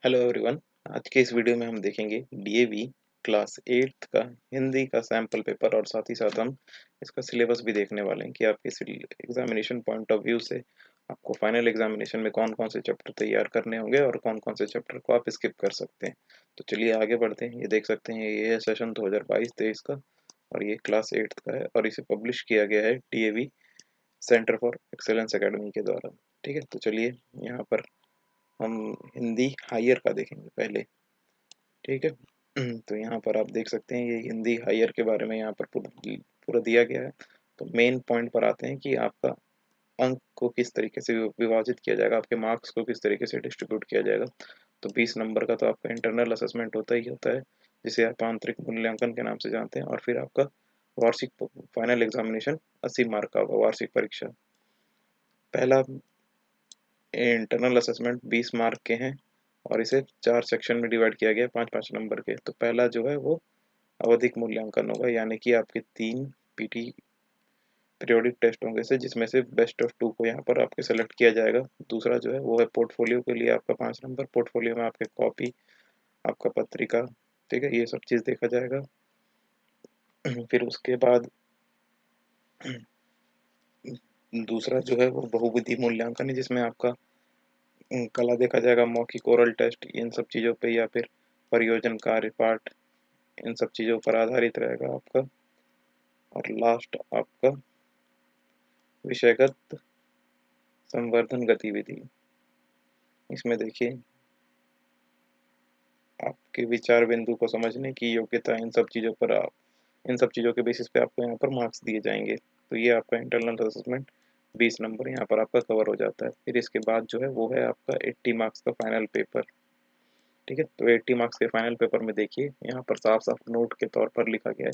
Hello everyone. आज के इस वीडियो में हम देखेंगे डीएवी क्लास 8 का हिंदी का सैम्पल पेपर और साथ ही साथ हम इसका सिलेबस भी देखने वाले हैं कि आपके एग्जामिनेशन पॉइंट ऑफ व्यू से आपको फाइनल एग्जामिनेशन में कौन कौन से चैप्टर तैयार करने होंगे और कौन कौन से चैप्टर को आप स्किप कर सकते हैं। तो चलिए आगे बढ़ते हैं। ये देख सकते हैं, ये है सेशन 2022-23 का और ये क्लास 8 का है और इसे पब्लिश किया गया है DAV centre for excellence academy के द्वारा। ठीक है, तो चलिए यहाँ पर हम हिंदी हायर का देखेंगे पहले। ठीक है। तो यहाँ पर आप देख सकते हैं, ये हिंदी हायर के बारे में यहाँ पर पूरा पूरा दिया गया है। तो मेन पॉइंट पर आते हैं कि आपका अंक को किस तरीके से विभाजित किया जाएगा, आपके मार्क्स को किस तरीके से डिस्ट्रीब्यूट किया जाएगा। तो 20 नंबर का तो आपका इंटरनल असेसमेंट होता ही होता है, जिसे आप आंतरिक मूल्यांकन के नाम से जानते हैं। और फिर आपका वार्षिक फाइनल एग्जामिनेशन 80 मार्क का होगा, वार्षिक परीक्षा। पहला इंटरनल असेसमेंट 20 मार्क के हैं और इसे 4 सेक्शन में डिवाइड किया गया है, 5-5 नंबर के। तो पहला जो है वो आवधिक मूल्यांकन होगा, यानी कि आपके 3 पीटी पीरियोडिक टेस्ट होंगे से, जिसमें से बेस्ट ऑफ 2 को यहाँ पर आपके सेलेक्ट किया जाएगा। दूसरा जो है वो है पोर्टफोलियो के लिए आपका 5 नंबर। पोर्टफोलियो में आपके कॉपी, आपका पत्रिका, ठीक है, ये सब चीज़ देखा जाएगा। फिर उसके बाद दूसरा जो है वो बहुविधि मूल्यांकन है, जिसमें आपका कला देखा जाएगा, मौखिक ओरल टेस्ट, इन सब चीज़ों पे, या फिर परियोजन कार्य पाठ, इन सब चीज़ों पर आधारित रहेगा आपका। और लास्ट आपका विषयगत संवर्धन गतिविधि। इसमें देखिए आपके विचार बिंदु को समझने की योग्यता, इन सब चीज़ों पर आप इन सब चीज़ों के बेसिस पे आपको यहाँ पर मार्क्स दिए जाएंगे। तो ये आपका इंटरनल असेसमेंट 20 नंबर यहाँ पर आपका कवर हो जाता है। फिर इसके बाद जो है वो है आपका 80 मार्क्स का फाइनल पेपर। ठीक है, तो 80 मार्क्स के फाइनल पेपर में देखिए यहाँ पर साफ साफ नोट के तौर पर लिखा गया है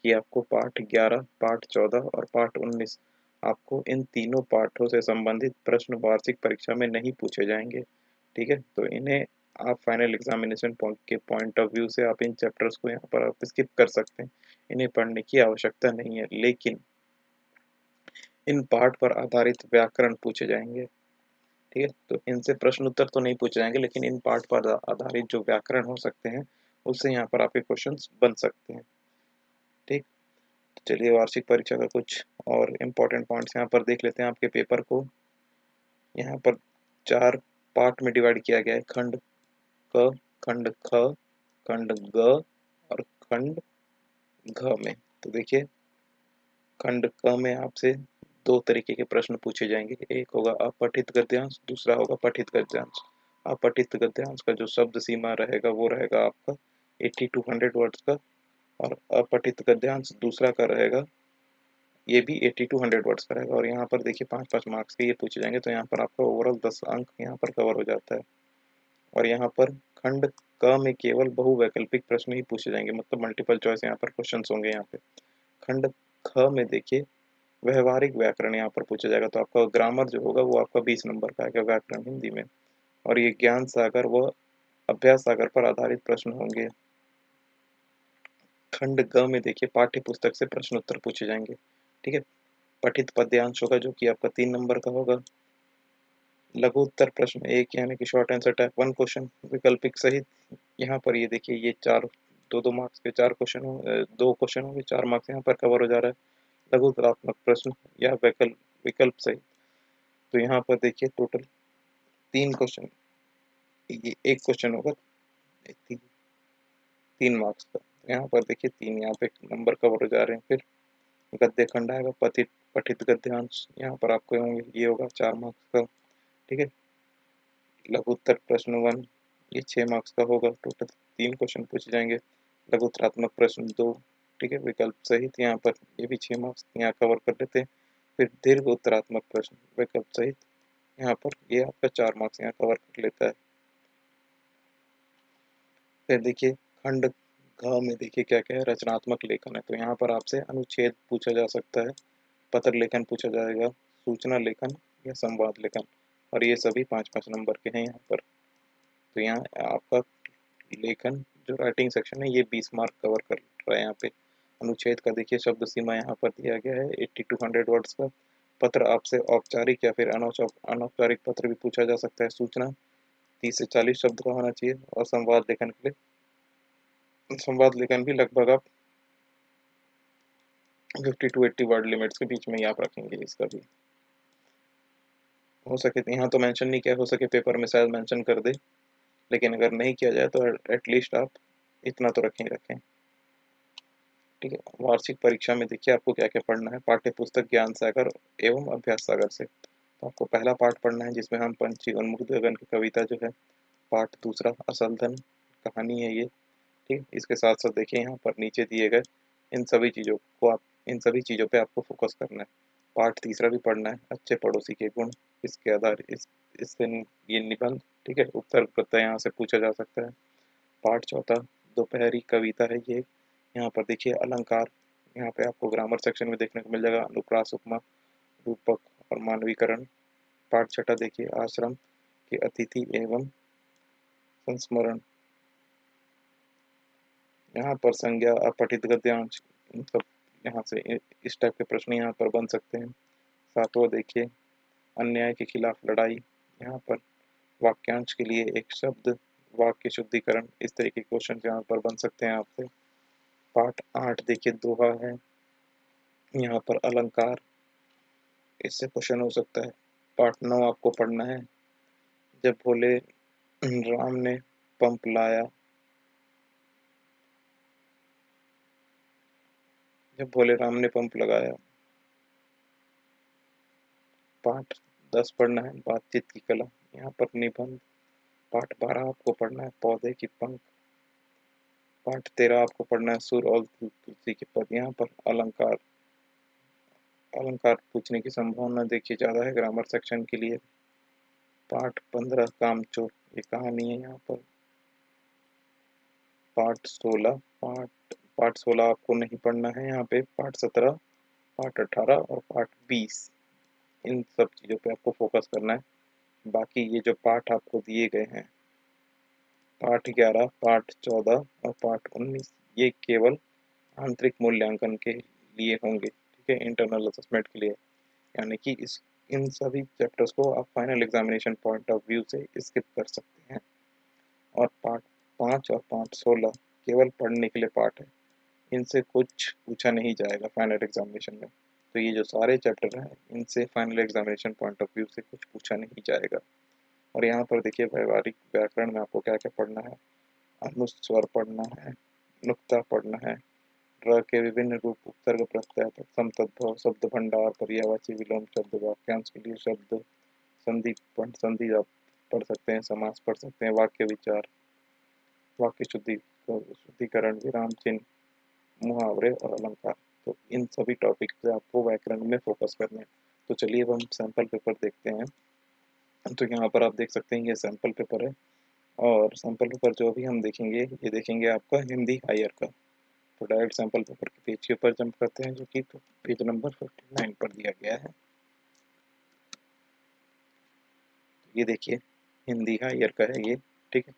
कि आपको पाठ 11, पाठ 14 और पाठ 19, आपको इन तीनों पाठों से संबंधित प्रश्न वार्षिक परीक्षा में नहीं पूछे जाएंगे। ठीक है, तो इन्हें आप फाइनल एग्जामिनेशन पॉइंट के पॉइंट ऑफ व्यू से आप इन चैप्टर्स को यहाँ पर आप स्किप कर सकते हैं, इन्हें पढ़ने की आवश्यकता नहीं है। लेकिन इन पाठ पर आधारित व्याकरण पूछे जाएंगे। ठीक है, तो इनसे प्रश्न उत्तर तो नहीं पूछे जाएंगे, लेकिन इन पाठ पर आधारित जो व्याकरण हो सकते हैं उससे यहाँ पर आपके क्वेश्चंस बन सकते हैं। ठीक, तो चलिए वार्षिक परीक्षा का कुछ और इम्पोर्टेंट पॉइंट्स यहाँ पर देख लेते हैं। आपके पेपर को यहाँ पर 4 पार्ट में डिवाइड किया गया है, खंड क, खंड ख, खंड ग और खंड घ में। तो देखिए खंड क में आपसे 2 तरीके के प्रश्न पूछे जाएंगे, एक होगा अपठित गद्यांश, दूसरा होगा पठित गद्यांश। अपठित गद्यांश का जो शब्द सीमा रहेगा वो रहेगा आपका 80 to 100 वर्ड्स का, और अपठित गद्यांश दूसरा का रहेगा, ये भी 80 to 100 वर्ड्स का रहेगा। और यहाँ पर देखिए 5-5 मार्क्स के ये पूछे जाएंगे, तो यहाँ पर आपका ओवरऑल 10 अंक यहाँ पर कवर हो जाता है। और यहाँ पर खंड क में केवल बहुवैकल्पिक प्रश्न ही पूछे जाएंगे, मतलब मल्टीपल चॉइस यहाँ पर क्वेश्चन होंगे। यहाँ पे खंड ख में देखिए व्यवहारिक व्याकरण यहाँ पर पूछा जाएगा, तो आपका ग्रामर जो होगा वो आपका 20 नंबर का आएगा व्याकरण हिंदी में। और ये ज्ञान सागर व अभ्यास सागर पर आधारित प्रश्न होंगे। खंड ग में देखिए पाठ्य पुस्तक से प्रश्न उत्तर पूछे जाएंगे। ठीक है, पठित पद्यांश होगा जो कि आपका 3 नंबर का होगा। लघु उत्तर प्रश्न एक, यानी कि शॉर्ट आंसर टाइप 1 क्वेश्चन वैकल्पिक सहित, यहाँ पर ये देखिए ये 4 2-2 मार्क्स के 4 क्वेश्चन 2 क्वेश्चन होंगे, 4 मार्क्स यहाँ पर कवर हो जा रहा है। लघु उत्तरात्मक प्रश्न या विकल्प सहित, तो यहाँ पर देखिए टोटल 3 क्वेश्चन, ये एक क्वेश्चन होगा 3 मार्क्स का। यहाँ पर देखिए 3 यहाँ पे नंबर कवर हो जा रहे हैं। फिर गद्य खंड आएगा, पठित पठित गद्यांश, यहाँ पर आपको होंगे, ये होगा 4 मार्क्स का। ठीक है, लघु उत्तर प्रश्न 1, ये 6 मार्क्स का होगा। टोटल 3 क्वेश्चन पूछे जाएंगे। लघु उत्तरात्मक प्रश्न 2, ठीक है, विकल्प सहित, यहाँ पर ये भी 6 मार्क्स यहाँ कवर कर लेते हैं। फिर दीर्घ उत्तरात्मक प्रश्न विकल्प सहित, यहाँ पर ये आपका 4 मार्क्स यहाँ कवर कर लेता है। फिर देखिए खंड घ में देखिए क्या क्या है, रचनात्मक लेखन है, तो यहाँ पर आपसे अनुच्छेद पूछा जा सकता है, पत्र लेखन पूछा जाएगा, सूचना लेखन या संवाद लेखन, और ये सभी 5-5 नंबर के हैं यहाँ पर। तो यहाँ आपका लेखन जो राइटिंग सेक्शन है ये 20 मार्क कवर कर रहा है। यहाँ पे अनुच्छेद का देखिए शब्द सीमा यहाँ पर दिया गया है 80 to 100 वर्ड्स का। पत्र आपसे औपचारिक या फिर अनौपचारिक पत्र भी पूछा जा सकता है। सूचना 30 से 40 शब्द का होना चाहिए, और संवाद लेखन के लिए संवाद लेखन भी लगभग आप 50 टू 80 वर्ड लिमिट्स के बीच में ही आप रखेंगे इसका भी। हो सके यहाँ तो मेंशन नहीं किया, हो सके पेपर में शायद मेंशन कर दे, लेकिन अगर नहीं किया जाए तो एटलीस्ट आप इतना तो रखें रखें। ठीक है, वार्षिक परीक्षा में देखिए आपको क्या क्या पढ़ना है। पाठ्य पुस्तक ज्ञान सागर एवं अभ्यास सागर से तो आपको पहला पाठ पढ़ना है, जिसमें हम पंछी उन्मुख गगन की कविता जो है। पाठ दूसरा असल धन कहानी है ये। ठीक, इसके साथ साथ देखिए यहाँ पर नीचे दिए गए इन सभी चीज़ों पे आपको फोकस करना है। पाठ तीसरा भी पढ़ना है, अच्छे पड़ोसी के गुण। इसके आधार इससे ये निबंध, ठीक है, उत्तर प्रत्यय यहाँ से पूछा जा सकता है। पाठ चौथा दोपहरी कविता है ये। यहाँ पर देखिए अलंकार, यहाँ पे आपको ग्रामर सेक्शन में देखने को मिल जाएगा, अनुप्रास, उपमा, रूपक और मानवीकरण। पाठ छठा देखिए आश्रम के अतिथि एवं संस्मरण। यहाँ पर संज्ञा, अपठित गद्यांश, मतलब यहाँ से इस टाइप के प्रश्न यहाँ पर बन सकते हैं। सातवां देखिए अन्याय के खिलाफ लड़ाई। यहाँ पर वाक्यांश के लिए एक शब्द, वाक्य शुद्धिकरण, इस तरह के क्वेश्चन यहाँ पर बन सकते हैं आपसे। पाठ 8 देखिए दोहा है। यहाँ पर अलंकार, इससे क्वेश्चन हो सकता है। पाठ 9 आपको पढ़ना है, जब भोले राम ने पंप लाया। जब भोले राम ने पंप लगाया। पाठ 10 पढ़ना है, बातचीत की कला। यहाँ पर निबंध। पाठ 12 आपको पढ़ना है, पौधे की पंख। पाठ 13 आपको पढ़ना है, सुर और तुलसी के पद। यहाँ पर अलंकार, अलंकार पूछने की संभावना देखिए ज़्यादा है ग्रामर सेक्शन के लिए। पाठ 15 कामचोर, ये कहानी है यहाँ पर। पाठ 16 पाठ 16 आपको नहीं पढ़ना है यहाँ पे। पाठ 17, पाठ 18 और पाठ 20, इन सब चीज़ों पे आपको फोकस करना है। बाकी ये जो पाठ आपको दिए गए हैं, पाठ 11, पाठ 14 और पाठ 19, ये केवल आंतरिक मूल्यांकन के लिए होंगे। ठीक है, इंटरनल असेसमेंट के लिए। यानी कि इस इन सभी चैप्टर्स को आप final examination point of view से स्किप कर सकते हैं। और पार्ट 5 और पार्ट 16 केवल पढ़ने के लिए पार्ट है, इनसे कुछ पूछा नहीं जाएगा फाइनल एग्जामिनेशन में। तो ये जो सारे चैप्टर हैं, इनसे final examination point of view से कुछ पूछा नहीं जाएगा। और यहाँ पर देखिए व्यवहारिक व्याकरण में आपको क्या क्या पढ़ना है। अनुस्वर पढ़ना है, नुक्ता पढ़ना है, र के विभिन्न रूप, उपसर्ग, प्रत्यय, तत्सम, तद्भव, शब्द भंडार, पर्यायवाची, विलोम शब्द, वाक्यांश के लिए शब्द, संधि आप पढ़ सकते हैं, समास पढ़ सकते हैं, वाक्य विचार, वाक्य शुद्धिकरण, विराम चिन्ह, मुहावरे और अलंकार। तो इन सभी टॉपिक पे आपको व्याकरण में फोकस करना है। तो चलिए अब हम सैम्पल पेपर देखते हैं। तो यहाँ पर आप देख सकते हैं ये सैम्पल पेपर है, और सैम्पल पेपर जो भी हम देखेंगे, ये देखेंगे आपका हिंदी हायर का। तो डायरेक्ट सैम्पल पेपर के पेज के ऊपर जंप करते हैं, जो कि पेज नंबर 59 पर दिया गया है। ये देखिए हिंदी हायर का है ये। ठीक है,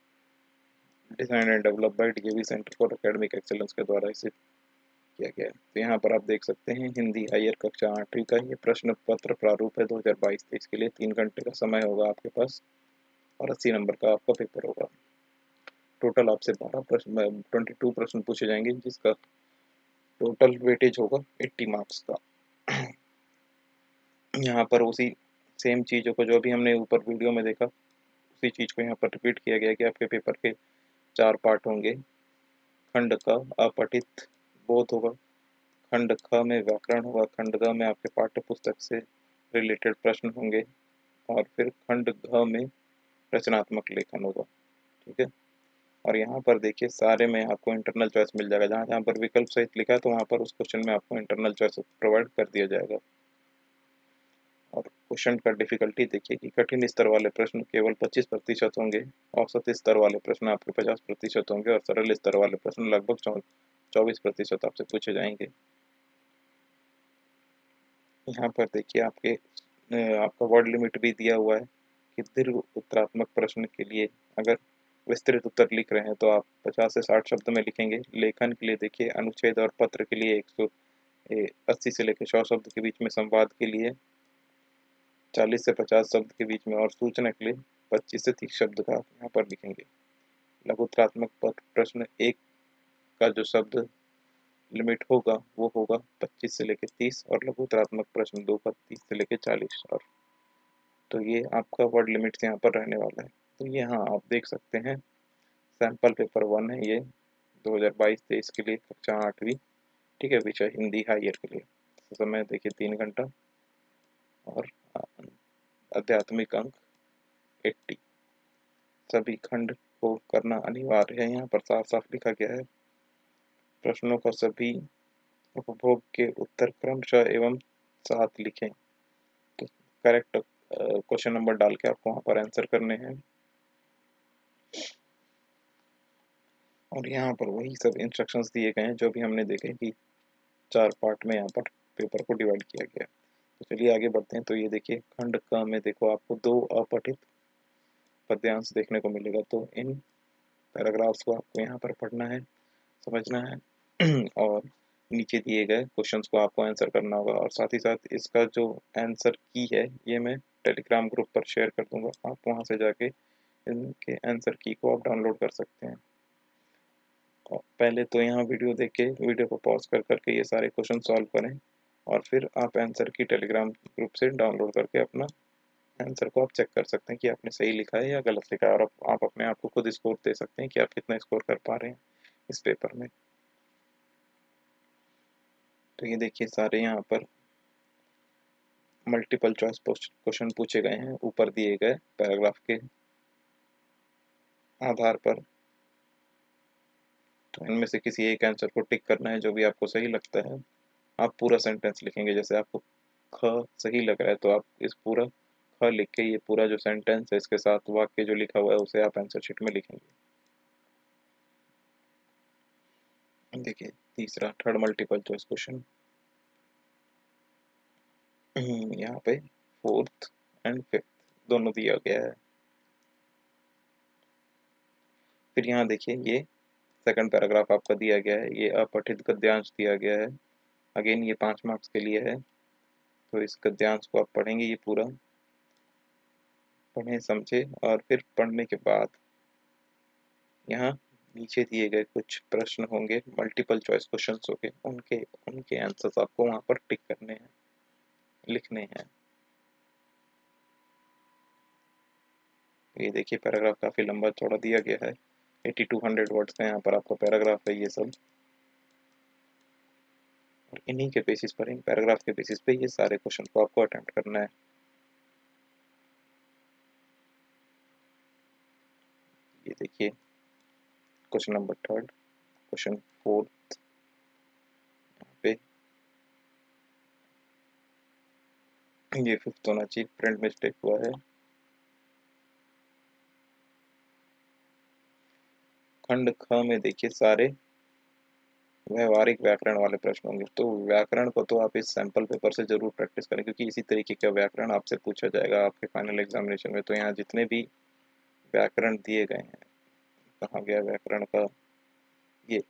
design and develop by DAV centre for academic excellence के द्वारा इसे किया गया है। तो यहाँ पर आप देख सकते हैं हिंदी हायर कक्षा 8वीं का ये प्रश्न पत्र प्रारूप है 2022-23 के लिए। 3 घंटे का समय होगा आपके पास, और 80 नंबर का आपका पेपर होगा। टोटल आपसे 12 प्रश्न 22 प्रश्न पूछे जाएंगे, जिसका टोटल वेटेज होगा 80 मार्क्स का। यहाँ पर उसी सेम चीज़ों को जो भी हमने ऊपर वीडियो में देखा, उसी चीज़ को यहाँ पर रिपीट किया गया कि आपके पेपर के 4 पार्ट होंगे। खंड क अपठित बोध होगा, खंड ख में व्याकरण होगा, खंड ग में आपके पाठ्य पुस्तक से रिलेटेड प्रश्न होंगे, और फिर खंड घ में रचनात्मक लेखन होगा। ठीक है, और यहाँ पर देखिए सारे में आपको इंटरनल चॉइस मिल जाएगा। जहाँ जहाँ पर विकल्प सहित लिखा है, तो वहाँ पर उस क्वेश्चन में आपको इंटरनल चॉइस प्रोवाइड कर दिया जाएगा। और क्वेश्चन का डिफिकल्टी देखिए कि कठिन स्तर वाले प्रश्न केवल 25% होंगे, औसत स्तर वाले प्रश्न आपके 50% होंगे, और सरल स्तर वाले प्रश्न लगभग 24% आपसे पूछे जाएंगे। यहाँ पर देखिए आपका वर्ड लिमिट भी दिया हुआ है कि दीर्घ उत्तरात्मक प्रश्न के लिए अगर विस्तृत उत्तर लिख रहे हैं तो आप 50 से 60 शब्द में लिखेंगे। लेखन के लिए देखिए अनुच्छेद और पत्र के लिए 180 से लेकर 100 शब्द के बीच में, संवाद के लिए 40 से 50 शब्द के बीच में और सूचना के लिए 25 से 30 शब्द का आप यहाँ पर लिखेंगे। लघुत्रात्मक प्रश्न एक का जो शब्द लिमिट होगा वो होगा 25 से लेकर 30 और लघुत्रात्मक प्रश्न 2 का 30 से लेकर 40 और तो ये आपका वर्ड लिमिट्स यहाँ पर रहने वाला है। तो ये हाँ आप देख सकते हैं सैम्पल पेपर 1 है ये 2022-23 के लिए कक्षा 8वीं, ठीक है, विषय हिंदी हायर के लिए। समय देखिए 3 घंटा और आध्यात्मिक अंक 80। सभी खंड को करना अनिवार्य है, यहाँ पर साफ साफ लिखा गया है। प्रश्नों का सभी उपभोग के उत्तर क्रमशः एवं साथ लिखें। तो करेक्ट क्वेश्चन नंबर डाल के आपको वहाँ पर आंसर करने हैं और यहाँ पर वही सब इंस्ट्रक्शंस दिए गए हैं जो भी हमने देखे कि 4 पार्ट में यहाँ पर पेपर को डिवाइड किया गया। तो चलिए आगे बढ़ते हैं। तो ये देखिए खंड क में देखो आपको 2 अपठित पद्यांश देखने को मिलेगा। तो इन पैराग्राफ्स को आपको यहाँ पर पढ़ना है, समझना है और नीचे दिए गए क्वेश्चंस को आपको आंसर करना होगा और साथ ही साथ इसका जो आंसर की है ये मैं टेलीग्राम ग्रुप पर शेयर कर दूंगा। आप वहाँ से जाके इनके आंसर की को आप डाउनलोड कर सकते हैं। और पहले तो यहाँ वीडियो देख के वीडियो को पॉज कर करके ये सारे क्वेश्चन सॉल्व करें और फिर आप आंसर की टेलीग्राम ग्रुप से डाउनलोड करके अपना आंसर को आप चेक कर सकते हैं कि आपने सही लिखा है या गलत लिखा है और आप अपने आप को खुद स्कोर दे सकते हैं कि आप कितना स्कोर कर पा रहे हैं इस पेपर में। तो ये देखिए सारे यहाँ पर मल्टीपल चॉइस क्वेश्चन पूछे गए हैं ऊपर दिए गए पैराग्राफ के आधार पर। तो इनमें से किसी एक आंसर को टिक करना है जो भी आपको सही लगता है। आप पूरा सेंटेंस लिखेंगे, जैसे आपको ख सही लग रहा है तो आप इस पूरा ख लिख के ये पूरा जो सेंटेंस है इसके साथ वाक्य जो लिखा हुआ है उसे आप आंसर शीट में लिखेंगे। देखिए तीसरा थर्ड मल्टीपल चॉइस क्वेश्चन यहाँ पे फोर्थ एंड फिफ्थ दोनों दिया गया है। फिर यहाँ देखिए ये सेकंड पैराग्राफ आपका दिया गया है, ये अपठित गद्यांश दिया गया है। अगेन ये 5 मार्क्स के लिए है। तो इस गद्यांश को आप पढ़ेंगे, ये पूरा पढ़ें समझे और फिर पढ़ने के बाद यहाँ नीचे दिए गए कुछ प्रश्न होंगे मल्टीपल चॉइस क्वेश्चंस होंगे, उनके उनके आंसर्स आपको वहाँ पर टिक करने हैं, लिखने हैं। ये देखिए पैराग्राफ काफ़ी लंबा चौड़ा दिया गया है, 8200 वर्ड्स का यहाँ पर आपका पैराग्राफ है ये सब। और इन्हीं के बेसिस पर, इन पैराग्राफ के बेसिस पे ये सारे क्वेश्चन को आपको अटेम्प्ट करना है। ये देखिए question number third, question fourth पे ये फिफ्थ होना चाहिए, प्रिंट मिस्टेक हुआ है। खंड ख में देखिए सारे व्यवहारिक व्याकरण वाले प्रश्न होंगे। तो व्याकरण को तो आप इस सैंपल पेपर से जरूर प्रैक्टिस करें क्योंकि इसी तरीके का व्याकरण आपसे पूछा जाएगा आपके फाइनल एग्जामिनेशन में। तो यहाँ जितने भी व्याकरण दिए गए हैं, कहाँ गया व्याकरण का, ये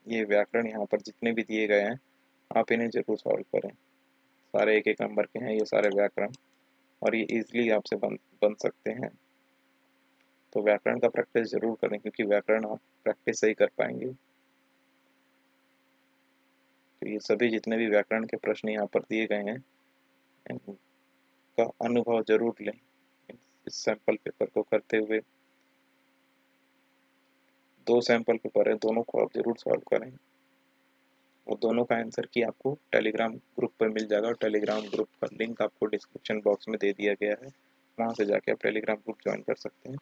ये व्याकरण यहाँ पर जितने भी दिए गए हैं आप इन्हें जरूर सॉल्व करें। सारे एक एक नंबर के हैं ये सारे व्याकरण और ये इजीली आपसे बन सकते हैं। तो व्याकरण का प्रैक्टिस जरूर करें क्योंकि व्याकरण आप प्रैक्टिस से ही कर पाएंगे। तो ये सभी जितने भी व्याकरण के प्रश्न यहाँ पर दिए गए हैं इनका अनुभव जरूर लें इस सैंपल पेपर को करते हुए। 2 सैंपल पेपर है, दोनों को आप जरूर सॉल्व करें और दोनों का आंसर की आपको टेलीग्राम ग्रुप पर मिल जाएगा और टेलीग्राम ग्रुप का लिंक आपको डिस्क्रिप्शन बॉक्स में दे दिया गया है, वहाँ से जाके आप टेलीग्राम ग्रुप ज्वाइन कर सकते हैं।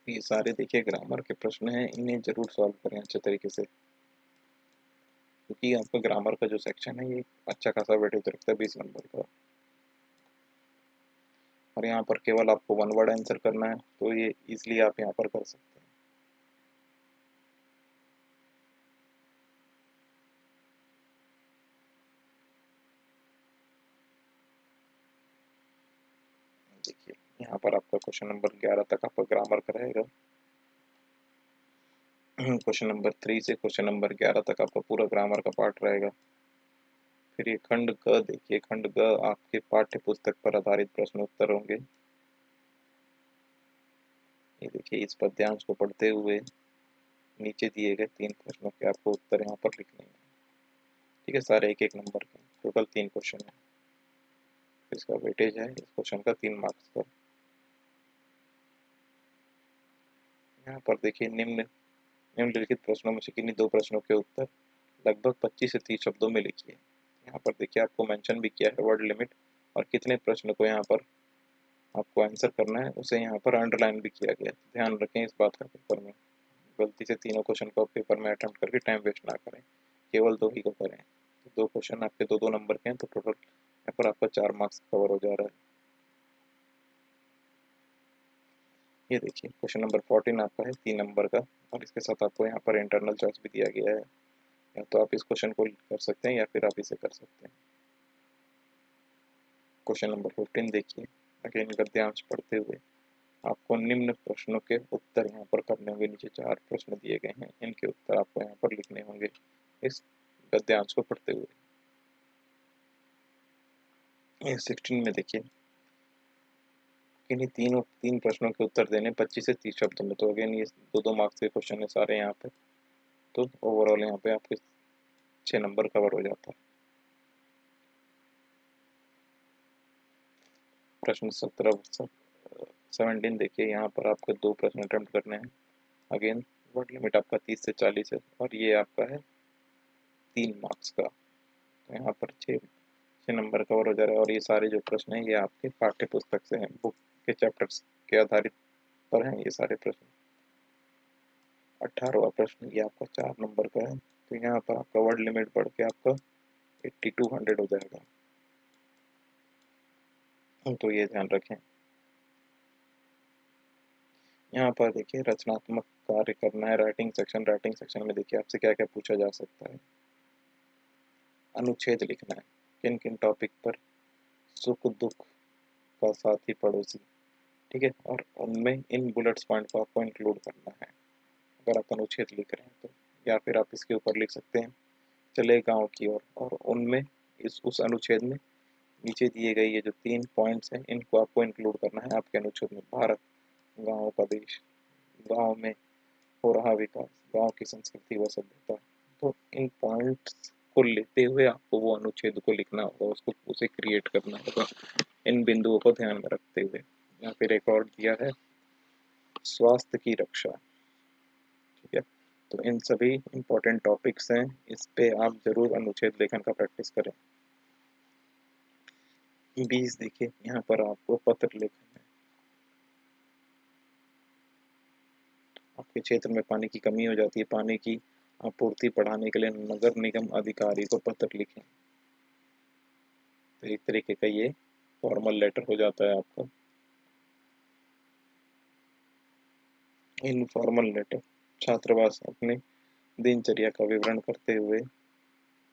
ये सारे देखिए ग्रामर के प्रश्न हैं, इन्हें जरूर सॉल्व करें अच्छे तरीके से क्योंकि आपका ग्रामर का जो सेक्शन है ये अच्छा खासा वेटेज रखता है 20 नंबर का। और यहाँ पर केवल आपको 1 वर्ड आंसर करना है तो ये इजीली आप यहाँ पर कर सकते हैं। देखिए यहाँ पर आपका क्वेश्चन नंबर 11 तक आपका ग्रामर का रहेगा। क्वेश्चन नंबर 3 से क्वेश्चन नंबर 11 तक आपका पूरा ग्रामर का पार्ट रहेगा। फिर ये खंड ग देखिए, खंड ग आपके पाठ्य पुस्तक पर आधारित प्रश्न उत्तर होंगे। ये देखिए, इस पद्यांश को पढ़ते हुए नीचे दिए गए 3 प्रश्नों के आपको उत्तर यहाँ पर लिखने हैं। ठीक है, सारे एक एक नंबर के, टोटल 3 क्वेश्चन है। इसका वेटेज है इस क्वेश्चन का 3 मार्क्स का। यहाँ पर देखिए, निम्नलिखित प्रश्नों में से किन्हीं 2 प्रश्नों के उत्तर लगभग 25 से 30 शब्दों में लिखिए। यहाँ पर देखिए, आपको मेंशन भी किया है वर्ड लिमिट, और कितने प्रश्न को यहाँ पर आपको आंसर करना है उसे यहाँ पर अंडरलाइन भी किया गया है। ध्यान रखें इस बात का पेपर में, गलती से तीनों क्वेश्चन को पेपर में अटेम्प्ट करके टाइम वेस्ट ना करें, केवल 2 ही को करें। तो 2 क्वेश्चन आपके 2-2 नंबर के हैं, तो टोटल यहाँ पर आपका 4 मार्क्स कवर हो जा रहा है। ये देखिए, क्वेश्चन नंबर 14 आपका है 3 नंबर का, और इसके साथ आपको यहाँ पर इंटरनल चॉइस भी दिया गया है। या तो आप इस क्वेश्चन को कर सकते हैं या फिर आप इसे कर सकते हैं। क्वेश्चन नंबर 15 देखिए, अगेन गद्यांश पढ़ते हुए आपको निम्न प्रश्नों के उत्तर यहाँ पर करने होंगे। नीचे 4 प्रश्न दिए गए हैं, इनके उत्तर आपको यहाँ पर लिखने होंगे इस गद्यांश को पढ़ते हुए। 16 में देखिए, इन्हीं 3 प्रश्नों के उत्तर देने 25 से 30 शब्दों में। तो अगेन ये 2-2 मार्क्स के क्वेश्चन है सारे यहाँ पे, तो ओवरऑल यहाँ पे आपके 6 नंबर कवर हो जाता है। प्रश्न 17 देखिए, यहाँ पर आपको 2 प्रश्न अटेम्प्ट करने हैं। अगेन वर्ड लिमिट आपका 30 से 40 है, और ये आपका है 3 मार्क्स का। तो यहाँ पर 6 नंबर कवर हो जा रहा है, और ये सारे जो प्रश्न हैं ये आपके पाठ्य पुस्तक से हैं, बुक के चैप्टर्स के आधारित पर हैं ये सारे प्रश्न। 18वां प्रश्न ये आपका 4 नंबर का है, तो यहाँ पर आपका वर्ड लिमिट बढ़ के आपका 8200 हो जाएगा, तो ये ध्यान रखें। यहाँ पर देखिए, रचनात्मक कार्य करना है, राइटिंग सेक्शन में देखिए आपसे क्या क्या पूछा जा सकता है। अनुच्छेद लिखना है, किन किन टॉपिक पर, सुख दुख का साथी पड़ोसी, ठीक है, और उनमें इन बुलेट्स पॉइंट को आपको इंक्लूड करना है अगर आप अनुच्छेद लिख रहे हैं तो। या फिर आप इसके ऊपर लिख सकते हैं, चले गांव की ओर, और उनमें इस उस अनुच्छेद में नीचे दिए गए ये जो 3 पॉइंट्स हैं इनको आपको इंक्लूड करना है आपके अनुच्छेद में। भारत गाँव का देश, गाँव में हो रहा विकास, गाँव की संस्कृति व सभ्यता। तो इन पॉइंट्स को लेते हुए आपको वो अनुच्छेद को लिखना होगा, उसको उसे क्रिएट करना होगा इन बिंदुओं को ध्यान में रखते हुए। या फिर एक और दिया है, स्वास्थ्य की रक्षा, ठीक है। तो इन सभी इंपॉर्टेंट टॉपिक्स हैं, इस पे आप जरूर अनुच्छेद लेखन का प्रैक्टिस करें। 20 देखिए, यहाँ पर आपको पत्र लेखन है। आपके क्षेत्र में पानी की कमी हो जाती है, पानी की आपूर्ति बढ़ाने के लिए नगर निगम अधिकारी को पत्र लिखें। तो एक तरीके का ये फॉर्मल लेटर हो जाता है आपका। इनफॉर्मल लेटर, छात्रावास अपने दिनचर्या का विवरण करते हुए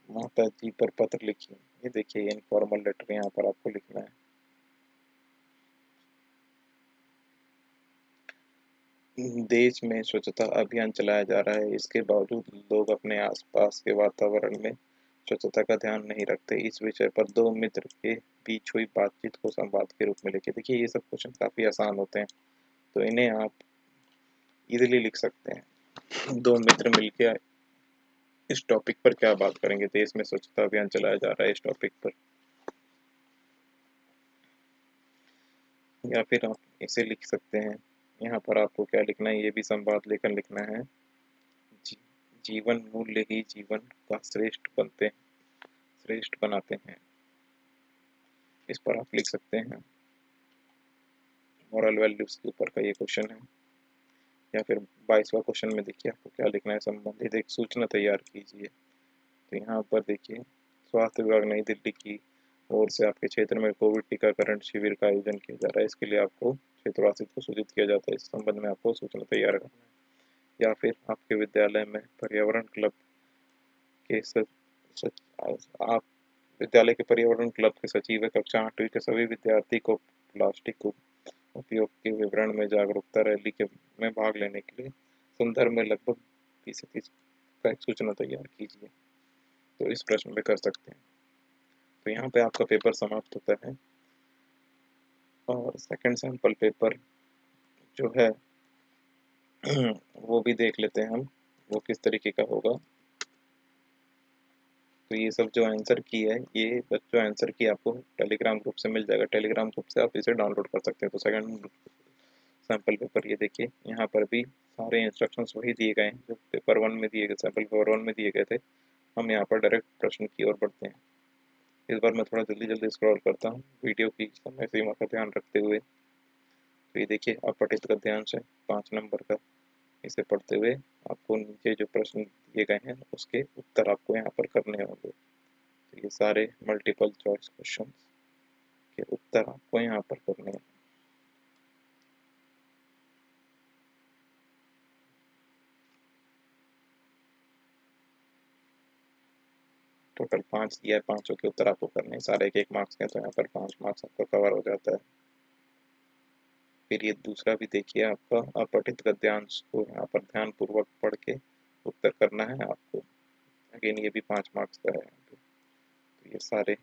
माता जी पर पत्र लिखिए। ये देखिए, इनफॉर्मल लेटर यहाँ पर आपको लिखना है। देश में स्वच्छता अभियान चलाया जा रहा है, इसके बावजूद लोग अपने आसपास के वातावरण में स्वच्छता का ध्यान नहीं रखते। इस विषय पर 2 मित्र के बीच हुई बातचीत को संवाद के रूप में लिखिए। देखिए, ये सब क्वेश्चन काफ़ी आसान होते हैं, तो इन्हें आप इजीली लिख सकते हैं। 2 मित्र मिलकर इस टॉपिक पर क्या बात करेंगे, देश में स्वच्छता अभियान चलाया जा रहा है इस टॉपिक पर। या फिर आप इसे लिख सकते हैं, यहाँ पर आपको क्या लिखना है, ये भी संवाद लेकर लिखना है। जी, जीवन मूल्य ही जीवन का श्रेष्ठ बनाते हैं, इस पर आप लिख सकते हैं। मॉरल वैल्यूज के ऊपर का ये क्वेश्चन है। या फिर 22वां क्वेश्चन में देखिए आपको क्या लिखना है, संबंधित एक सूचना तैयार कीजिए। तो यहाँ पर देखिए, स्वास्थ्य विभाग नई दिल्ली की ओर से आपके क्षेत्र में कोविड टीकाकरण शिविर का आयोजन किया जा रहा है, इसके लिए आपको क्षेत्रवासी को सूचित किया जाता है। इस संबंध में आपको सूचना तैयार करना है। या फिर आपके विद्यालय में पर्यावरण क्लब के आप विद्यालय के पर्यावरण क्लब के सचिव कक्षा 8वीं के सभी विद्यार्थी को प्लास्टिक उपयोग के विवरण में जागरूकता रैली के में भाग लेने के लिए संदर्भ में लगभग 20 से 30 का एक सूचना तैयार कीजिए। तो इस प्रश्न पे कर सकते हैं। तो यहाँ पे आपका पेपर समाप्त होता है और सेकंड सैंपल पेपर जो है वो भी देख लेते हैं हम, वो किस तरीके का होगा। तो ये सब जो आंसर की है, ये जो आंसर की आपको टेलीग्राम ग्रुप से मिल जाएगा। टेलीग्राम ग्रुप से आप इसे डाउनलोड कर सकते हैं। तो सेकंड सैंपल पेपर ये देखिए, यहाँ पर भी सारे इंस्ट्रक्शंस वही दिए गए हैं जो पेपर 1 में दिए गए, सैंपल पेपर 1 में दिए गए थे। हम यहाँ पर डायरेक्ट प्रश्न की ओर बढ़ते हैं। इस बार मैं थोड़ा जल्दी जल्दी स्क्रॉल करता हूँ वीडियो की समय सीमा का ध्यान रखते हुए। तो ये देखिए अपठित गद्यांश है 5 नंबर का। इसे पढ़ते हुए आपको नीचे जो प्रश्न दिए गए हैं उसके उत्तर आपको यहाँ पर करने होंगे। तो ये सारे मल्टीपल चॉइस क्वेश्चन के उत्तर आपको यहाँ पर करने हैं। टोटल 5 दिया है, पांचों के उत्तर आपको करने हैं। सारे एक एक मार्क्स के, तो यहाँ पर 5 मार्क्स आपका कवर हो जाता है। फिर ये दूसरा भी देखिए, आपका अपठित गद्यांश को यहाँ पर ध्यान पूर्वक पढ़ के उत्तर करना है आपको। अगेन ये भी 5 मार्क्स का है यहाँ पे। तो ये सारे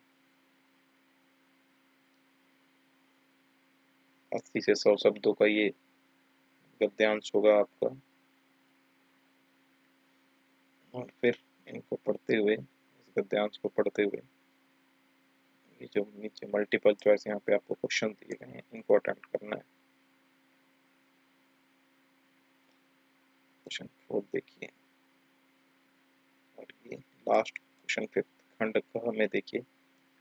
80 से 100 शब्दों का ये गद्यांश होगा आपका। और फिर इनको पढ़ते हुए, इस गद्यांश को पढ़ते हुए, ये जो नीचे मल्टीपल चॉइस यहाँ पे आपको क्वेश्चन दिए गए हैं इनको अटेम्प्ट करना है। क्वेश्चन 4 देखिए, और ये लास्ट क्वेश्चन 5 खंड क में देखिए,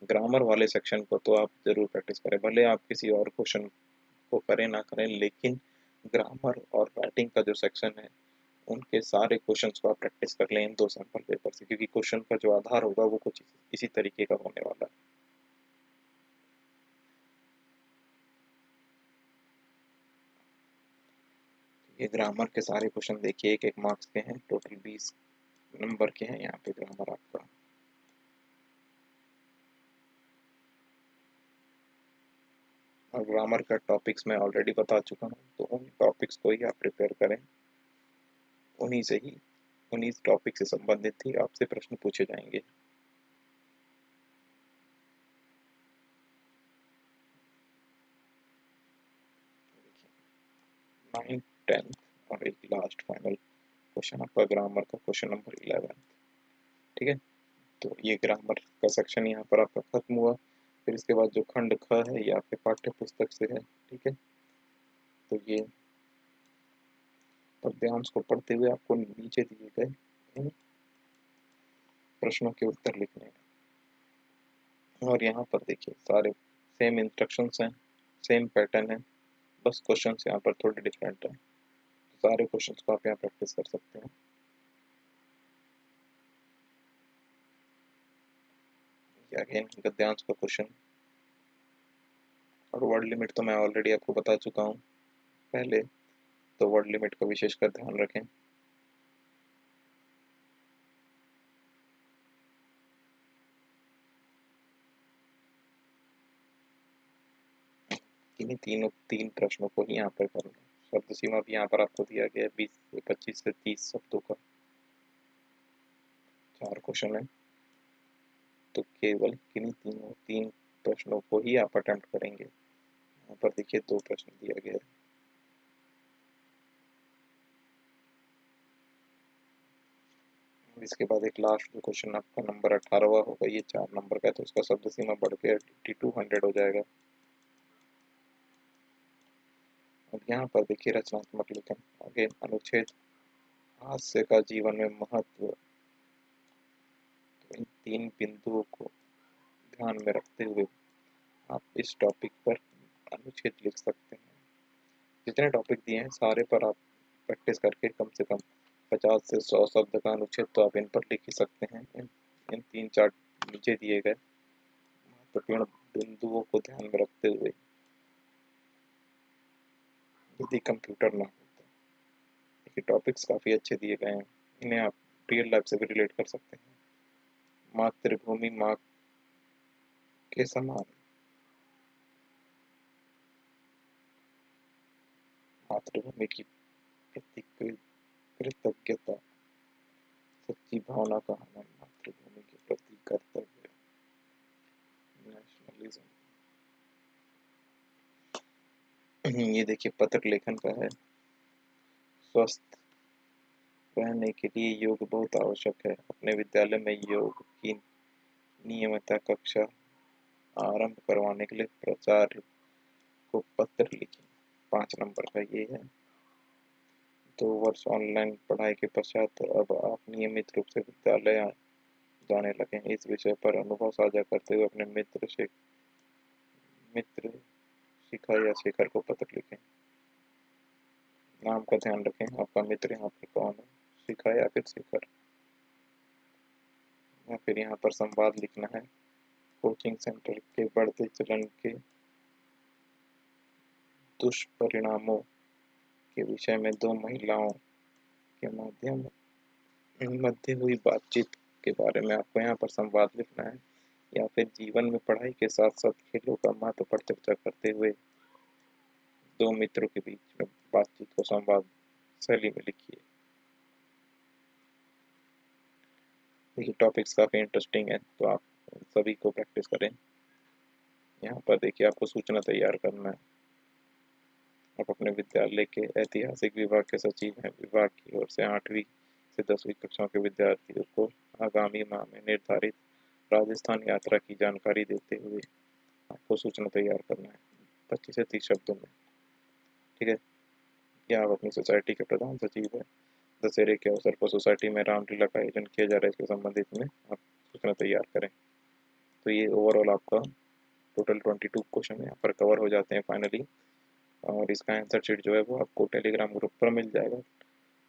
ग्रामर वाले सेक्शन को तो आप जरूर प्रैक्टिस करें, भले आप किसी और क्वेश्चन को करें ना करें, लेकिन ग्रामर और राइटिंग का जो सेक्शन है उनके सारे क्वेश्चंस को आप प्रैक्टिस कर लें इन 2 सैंपल पेपर से, क्योंकि क्वेश्चन का जो आधार होगा वो कुछ इसी तरीके का होने वाला है। ये ग्रामर के सारे क्वेश्चन देखिए, एक एक मार्क्स के हैं, टोटल 20 नंबर के हैं यहाँ पे ग्रामर आपका। और ग्रामर का टॉपिक्स मैं ऑलरेडी बता चुका हूँ, तो उन टॉपिक्स को ही आप प्रिपेयर करें। उन्हीं से ही, उन्हीं टॉपिक से संबंधित ही आपसे प्रश्न पूछे जाएंगे। 9th 10th और एक लास्ट फाइनल क्वेश्चन आपका ग्रामर का क्वेश्चन नंबर 11। ठीक है, तो ये ग्रामर का सेक्शन यहाँ पर आपका खत्म हुआ। फिर इसके बाद जो खंड ख है ये आपके पाठ्य पुस्तक से है। ठीक है, तो ये पद्यांश को पढ़ते हुए आपको नीचे दिए गए इन प्रश्नों के उत्तर लिखने हैं। और यहाँ पर देखिए सारे सेम इंस्ट्रक्शंस हैं, सेम पैटर्न है, बस क्वेश्चंस यहाँ पर थोड़े डिफरेंट हैं। सारे क्वेश्चंस को आप यहाँ प्रैक्टिस कर सकते हैं। अगेन गद्यांश का क्वेश्चन, और वर्ड लिमिट तो मैं ऑलरेडी आपको बता चुका हूँ पहले, तो वर्ड लिमिट का विशेषकर ध्यान रखें। तीन प्रश्नों को ही यहाँ पर करना है। शब्द सीमा भी यहाँ पर आपको दिया गया है 20 से 25 से 30 शब्दों का। 4 क्वेश्चन है, तो केवल किन्हीं तीन प्रश्नों को ही आप अटेम्प्ट करेंगे। यहाँ पर देखिए 2 प्रश्न दिया गया है। इसके बाद एक लास्ट जो क्वेश्चन आपका नंबर 18वां होगा, ये 4 नंबर का है, तो इसका शब्द सीमा बढ़ के 200 हो जाएगा। अब यहाँ पर देखिए रचनात्मक लेखन, आगे अनुच्छेद हास्य का जीवन में महत्व, तो इन 3 बिंदुओं को ध्यान में रखते हुए आप इस टॉपिक पर अनुच्छेद लिख सकते हैं। जितने टॉपिक दिए हैं सारे पर आप प्रैक्टिस करके कम से कम 50 से 100 शब्द का अनुच्छेद तो आप इन पर लिख ही सकते हैं। इन 3-4 नीचे दिए गए महत्वपूर्ण बिंदुओं को ध्यान में रखते हुए, यदि कंप्यूटर ना होता, देखिए टॉपिक्स काफ़ी अच्छे दिए गए हैं, इन्हें आप रियल लाइफ से भी रिलेट कर सकते हैं। मातृभूमि माँ के समान, मातृभूमि की प्रति कृतज्ञता, सच्ची भावना का हनन, मातृभूमि के प्रति कर्तव्य, नेशनलिज्म। ये देखिए पत्र लेखन का है। स्वस्थ रहने के लिए योग बहुत आवश्यक है। अपने विद्यालय में योग की नियमित कक्षा आरंभ करवाने के लिए प्राचार्य को पत्र लिखें। 5 नंबर का ये है। 2 वर्ष ऑनलाइन पढ़ाई के पश्चात अब आप नियमित रूप से विद्यालय जाने लगे हैं। इस विषय पर अनुभव साझा करते हुए अपने मित्र शिखा या शेखर को पत्र लिखें। नाम का ध्यान रखें, आपका मित्र यहाँ पर कौन है, शिखा या फिर शेखर। या फिर यहाँ पर संवाद लिखना है। कोचिंग सेंटर के बढ़ते चलन के दुष्परिणामों के विषय में 2 महिलाओं के मध्य हुई बातचीत के बारे में आपको यहाँ पर संवाद लिखना है। या फिर जीवन में पढ़ाई के साथ साथ खेलों का महत्व पर चर्चा करते हुए 2 मित्रों के बीच में बातचीत को संवाद शैली में लिखिए। देखिए टॉपिक्स काफ़ी इंटरेस्टिंग है, तो आप सभी को प्रैक्टिस करें। यहाँ पर देखिए आपको सूचना तैयार करना है। आप अपने विद्यालय के ऐतिहासिक विभाग के सचिव हैं। विभाग की ओर से 8वीं से 10वीं कक्षाओं के विद्यार्थियों को आगामी माह में निर्धारित राजस्थान यात्रा की जानकारी देते हुए आपको सूचना तैयार करना है 25 से 30 शब्दों में। ठीक है। या आप अपनी सोसाइटी के प्रधान सचिव हैं। दशहरे के अवसर पर सोसाइटी में रामलीला का आयोजन किया जा रहा है, इसके संबंधित में आप सूचना तैयार करें। तो ये ओवरऑल आपका टोटल 22 क्वेश्चन यहाँ पर कवर हो जाते हैं फाइनली। और इसका आंसर शीट जो है वो आपको टेलीग्राम ग्रुप पर मिल जाएगा।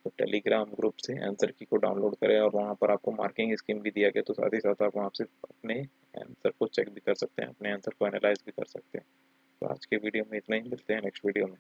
तो टेलीग्राम ग्रुप से आंसर की को डाउनलोड करें और वहाँ पर आपको मार्किंग स्कीम भी दिया गया, तो साथ ही साथ आप वहाँ से अपने आंसर को चेक भी कर सकते हैं, अपने आंसर को एनालाइज भी कर सकते हैं। तो आज के वीडियो में इतना ही, मिलते हैं नेक्स्ट वीडियो में।